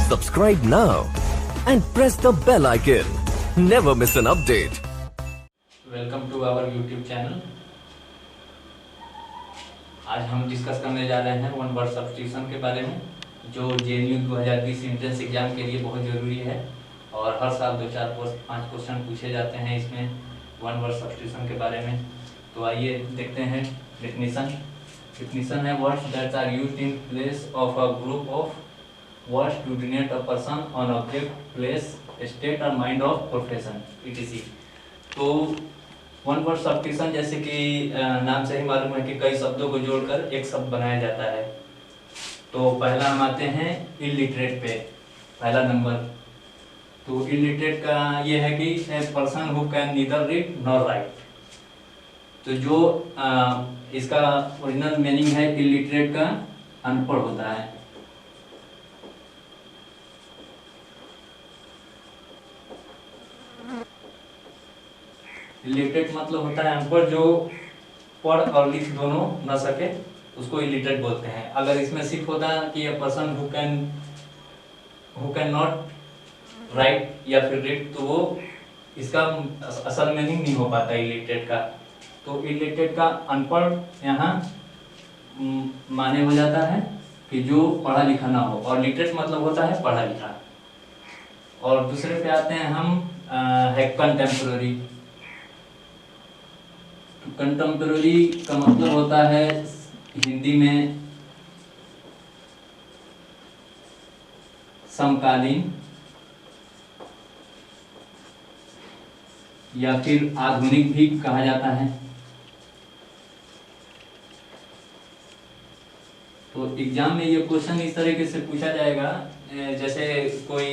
Subscribe now and press the bell icon. Never miss an update. Welcome to our YouTube channel. आज हम discuss करने जा रहे हैं वन वर्ड सब्स्टिट्यूशन के बारे में, जो JNU 2020 एंट्रेंस एग्जाम के लिए बहुत ज़रूरी है और हर साल 2-4-5 क्वेश्चन पूछे जाते हैं इसमें वन वर्ड सब्स्टिट्यूशन के बारे में। तो आइए देखते हैं डेफिनेशन है words that are used in place of a group of words to denote a person on object place state और माइंड ऑफ प्रोफेशन etc। तो वन वर्ड सब्स्टिट्यूशन जैसे कि नाम से ही मालूम है कि कई शब्दों को जोड़कर एक शब्द बनाया जाता है। तो पहला हम आते हैं इलिटरेट पे, पहला नंबर। तो इलिटरेट का ये है कि a person who can neither read nor right. तो जो इसका ओरिजिनल मीनिंग है इलिटरेट का अनपढ़ होता है। इलिटरेट मतलब होता है अनपढ़, जो पढ़ और लिख दोनों न सके, उसको इलिटरेट बोलते हैं। अगर इसमें सिर्फ होता कि a person who can not right या फिर रीड, तो वो इसका असल मीनिंग नहीं हो पाता इलिटरेट का। तो इलिटरेट का अनपढ़ यहाँ माने हो जाता है कि जो पढ़ा लिखा ना हो, और लिटरेट मतलब होता है पढ़ा लिखा। और दूसरे पे आते हैं हम है कंटेम्पोररी। कंटेम्पोररी का मतलब होता है हिंदी में समकालीन या फिर आधुनिक भी कहा जाता है। तो एग्जाम में ये क्वेश्चन इस तरीके से पूछा जाएगा, जैसे कोई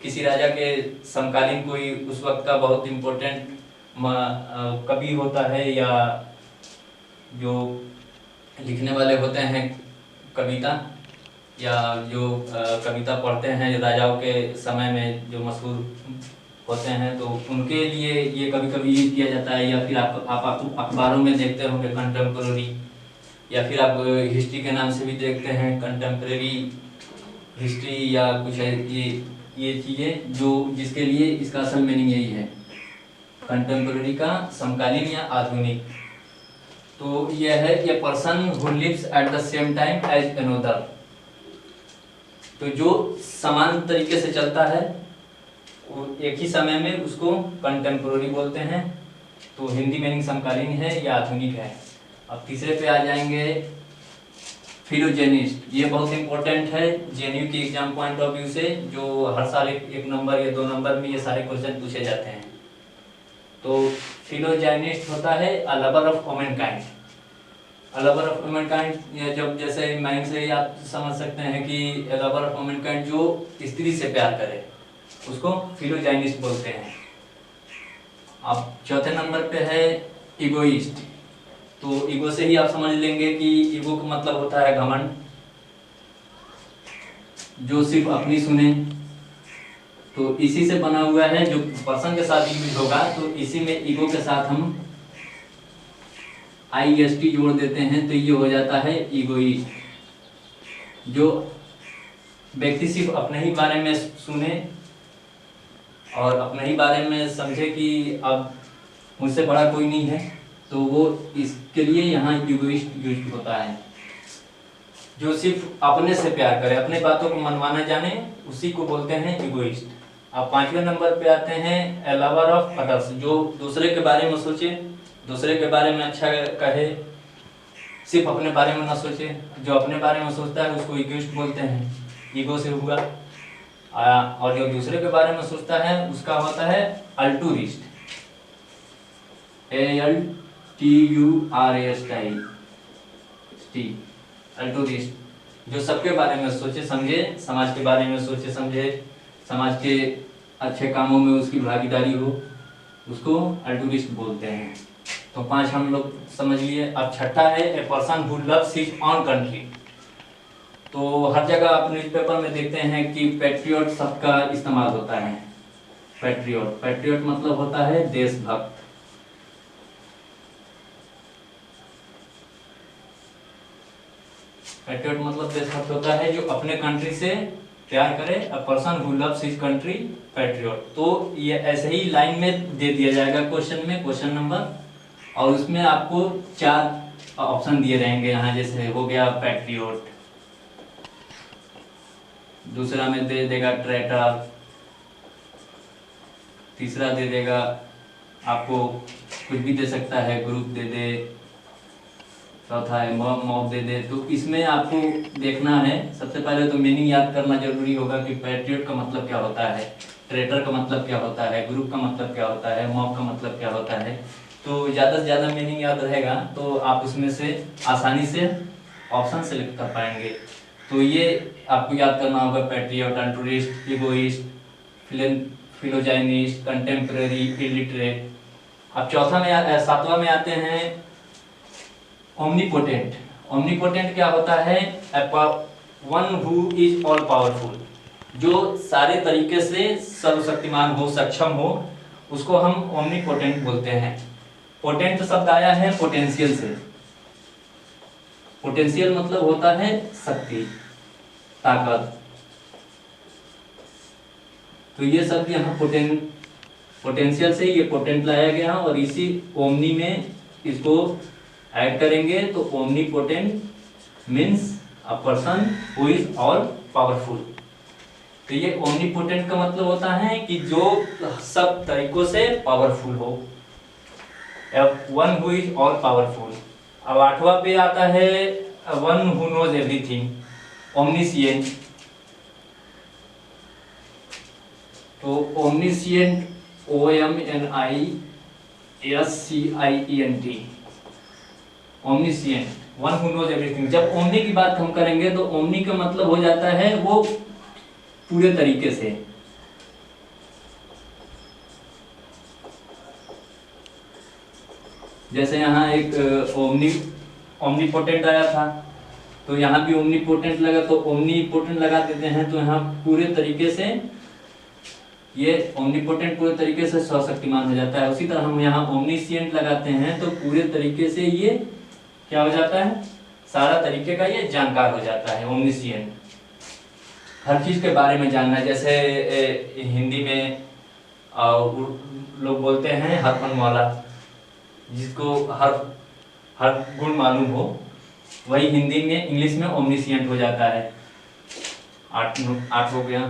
किसी राजा के समकालीन कोई उस वक्त का बहुत इम्पोर्टेंट कवि होता है, या जो लिखने वाले होते हैं कविता, या जो कविता पढ़ते हैं राजाओं के समय में जो मशहूर होते हैं, तो उनके लिए ये कभी कभी यूज किया जाता है। या फिर आप अखबारों में देखते होंगे कंटेम्पोररी, या फिर आप हिस्ट्री के नाम से भी देखते हैं कंटेम्प्रेरी हिस्ट्री या कुछ है। ये चीज़ें जो जिसके लिए इसका असल मीनिंग यही है, कंटेम्प्रेरी का समकालीन या आधुनिक। तो यह है कि person who lives at the same time as another. तो जो समान तरीके से चलता है वो एक ही समय में, उसको कंटेम्प्रेरी बोलते हैं। तो हिंदी मीनिंग समकालीन है या आधुनिक है। अब तीसरे पे आ जाएंगे फिलोजेनिस्ट। ये बहुत इंपॉर्टेंट है JNU की एग्जाम पॉइंट ऑफ व्यू से, जो हर साल एक नंबर या 2 नंबर में ये सारे क्वेश्चन पूछे जाते हैं। तो फिलोजेनिस्ट होता है a lover of womankind. A lover of womankind जब जैसे माइंड से ही आप समझ सकते हैं कि अ लवर ऑफ वुमेनकाइंड जो स्त्री से प्यार करे, उसको फिलोजेनिस्ट बोलते हैं। अब चौथे नंबर पे है इगोइस्ट। तो ईगो से ही आप समझ लेंगे कि ईगो का मतलब होता है घमंड, जो सिर्फ अपनी सुने। तो इसी से बना हुआ है, जो पर्सन के साथ यूज होगा तो इसी में ईगो के साथ हम IST जोड़ देते हैं, तो ये हो जाता है ईगोइस्ट। जो व्यक्ति सिर्फ अपने ही बारे में सुने और अपने ही बारे में समझे कि अब मुझसे बड़ा कोई नहीं है, तो वो इसके लिए यहाँ ईगोइस्ट यूज होता है। जो सिर्फ अपने से प्यार करे, अपने बातों को मनवाना जाने, उसी को बोलते हैं ईगोइस्ट। अब 5वें नंबर पे आते हैं ए लवर ऑफ अदर्स। जो दूसरे के बारे में सोचे, दूसरे के बारे में अच्छा कहे, सिर्फ अपने बारे में ना सोचे। जो अपने बारे में सोचता है उसको ईगोइस्ट बोलते हैं, ईगो से हुआ। और जो दूसरे के बारे में सोचता है उसका होता है अल्टूरिस्ट, ALTURIST, अल्टूरिस्ट। जो सबके बारे में सोचे समझे, समाज के बारे में सोचे समझे, समाज के अच्छे कामों में उसकी भागीदारी हो, उसको अल्टूरिस्ट बोलते हैं। तो 5 हम लोग समझ लिए। अब छठा है a person who loves his on country. तो हर जगह आप न्यूज़पेपर में देखते हैं कि पैट्रियट शब्द का इस्तेमाल होता है। पैट्रियट मतलब होता है देशभक्त। पैट्रियट मतलब देशभक्त होता है जो अपने कंट्री से प्यार करे, a person who loves his country patriot. तो ये ऐसे ही लाइन में दे दिया जाएगा क्वेश्चन में, क्वेश्चन नंबर, और उसमें आपको 4 ऑप्शन दिए रहेंगे यहाँ, जैसे हो गया पैट्रियट, दूसरा में दे देगा ट्रेटर, तीसरा दे देगा आपको कुछ भी दे सकता है, ग्रुप दे दे, चौथा है मॉब दे दे। तो इसमें आपको देखना है, सबसे पहले तो मीनिंग याद करना जरूरी होगा कि पैट्रियट का मतलब क्या होता है, ट्रेटर का मतलब क्या होता है, ग्रुप का मतलब क्या होता है, मॉब का मतलब क्या होता है। तो ज़्यादा से ज़्यादा मीनिंग याद रहेगा तो आप उसमें से आसानी से ऑप्शन सेलेक्ट कर पाएंगे। तो ये आपको याद करना होगा, patriot, altruist, egoist, philogynist, contemporary, illiterate. अब सातवां में आते हैं ओमनीपोटेंट। ओमनीपोटेंट क्या होता है? One who is all powerful, जो सारे तरीके से सर्वशक्तिमान हो, सक्षम हो, उसको हम ओमनीपोटेंट बोलते हैं। पोटेंट शब्द आया है पोटेंशियल से। पोटेंशियल मतलब होता है शक्ति, ताकत। तो ये शब्द यहाँ पोटेंशियल से ये पोटेंट लाया गया और इसी ओमनी में इसको ऐड करेंगे तो omnipotent means a person who is all powerful. तो ये ओमनीपोटेंट का मतलब होता है कि जो सब तरीकों से पावरफुल हो, one who is all powerful. अब 8वां पे आता है one who knows everything, omniscient. तो omniscient, OMNISCIENT, omniscient, one who knows everything. जब ओमनी की बात हम करेंगे तो ओमनी का मतलब हो जाता है वो पूरे तरीके से। जैसे यहाँ एक ओमनीपोटेंट आया था, तो यहाँ भी ओमनीपोटेंट लगा तो ओमनीपोटेंट लगा देते हैं, तो यहाँ पूरे तरीके से ये ओमनीपोटेंट पूरे तरीके से सर्वशक्तिमान हो जाता है। उसी तरह हम यहाँ ओमनिशिएंट लगाते हैं तो पूरे तरीके से ये क्या हो जाता है, सारा तरीके का ये जानकार हो जाता है। ओमनिशिएंट हर चीज के बारे में जानना, जैसे हिंदी में लोग बोलते हैं हरपन वाला, जिसको हर गुण मालूम हो, वही हिंदी में इंग्लिश में ओमनिशिएंट हो जाता है। 8 हो गया।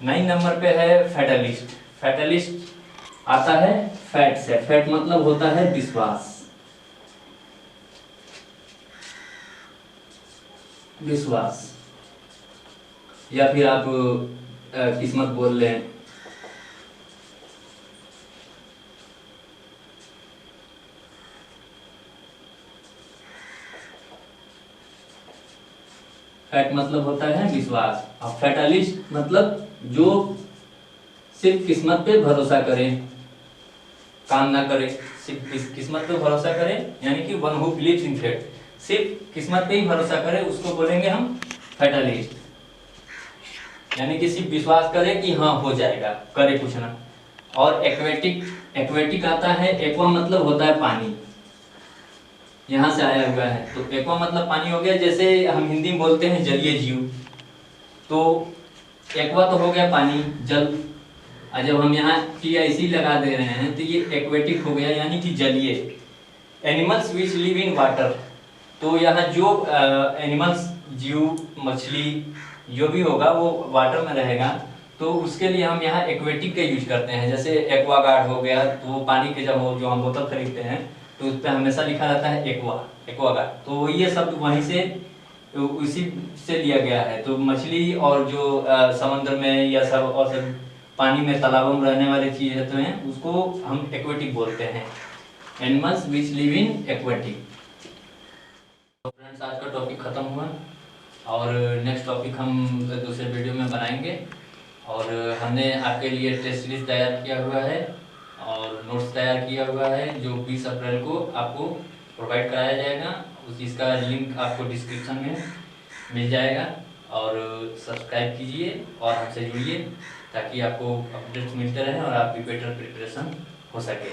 9 नंबर पे है फैटलिस्ट। फैटलिस्ट आता है फैट से। फैट मतलब होता है विश्वास, विश्वास, या फिर आप किस्मत बोल लें। फैट मतलब होता है विश्वास। अब फैटलिस्ट मतलब जो सिर्फ किस्मत पे भरोसा करे, काम ना करे, सिर्फ किस्मत पे भरोसा करे, यानी कि one who believes in fate, सिर्फ किस्मत पे ही भरोसा करे, उसको बोलेंगे हम फैटलिस्ट। यानी कि सिर्फ विश्वास करे कि हाँ हो जाएगा, करे कुछ ना। और एक्वेटिक आता है। एक्वा मतलब होता है पानी, यहाँ से आया हुआ है। तो एक्वा मतलब पानी हो गया। जैसे हम हिंदी में बोलते हैं जलीय जीव, तो एक्वा तो हो गया पानी, जल। और जब हम यहाँ TIC लगा दे रहे हैं तो ये एक्वेटिक हो गया, यानी कि जलीय। Animals which live in water, तो यहाँ जो एनिमल्स, जीव, मछली जो भी होगा वो वाटर में रहेगा, तो उसके लिए हम यहाँ एक्वेटिक का यूज करते हैं। जैसे एक्वागार्ड हो गया, तो वो पानी के जब जो हम बोतल खरीदते हैं तो उस पर हमेशा लिखा रहता है एक्वागार्ड। तो ये सब वहीं से, उसी से लिया गया है। तो मछली और जो समुद्र में या सब और सब पानी में, तालाबों में रहने वाली चीज़ रहते हैं, उसको हम एक्वेटिक बोलते हैं। Animals which live in aquatic. तो फ्रेंड्स, आज का टॉपिक खत्म हुआ और नेक्स्ट टॉपिक हम दूसरे वीडियो में बनाएंगे। और हमने आपके लिए टेस्ट सीरीज तैयार किया हुआ है और नोट्स तैयार किया हुआ है, जो 20 अप्रैल को आपको प्रोवाइड कराया जाएगा। इसका लिंक आपको डिस्क्रिप्शन में मिल जाएगा। और सब्सक्राइब कीजिए और हमसे जुड़िए, ताकि आपको अपडेट्स मिलते रहें और आपकी बेटर प्रिपरेशन हो सके।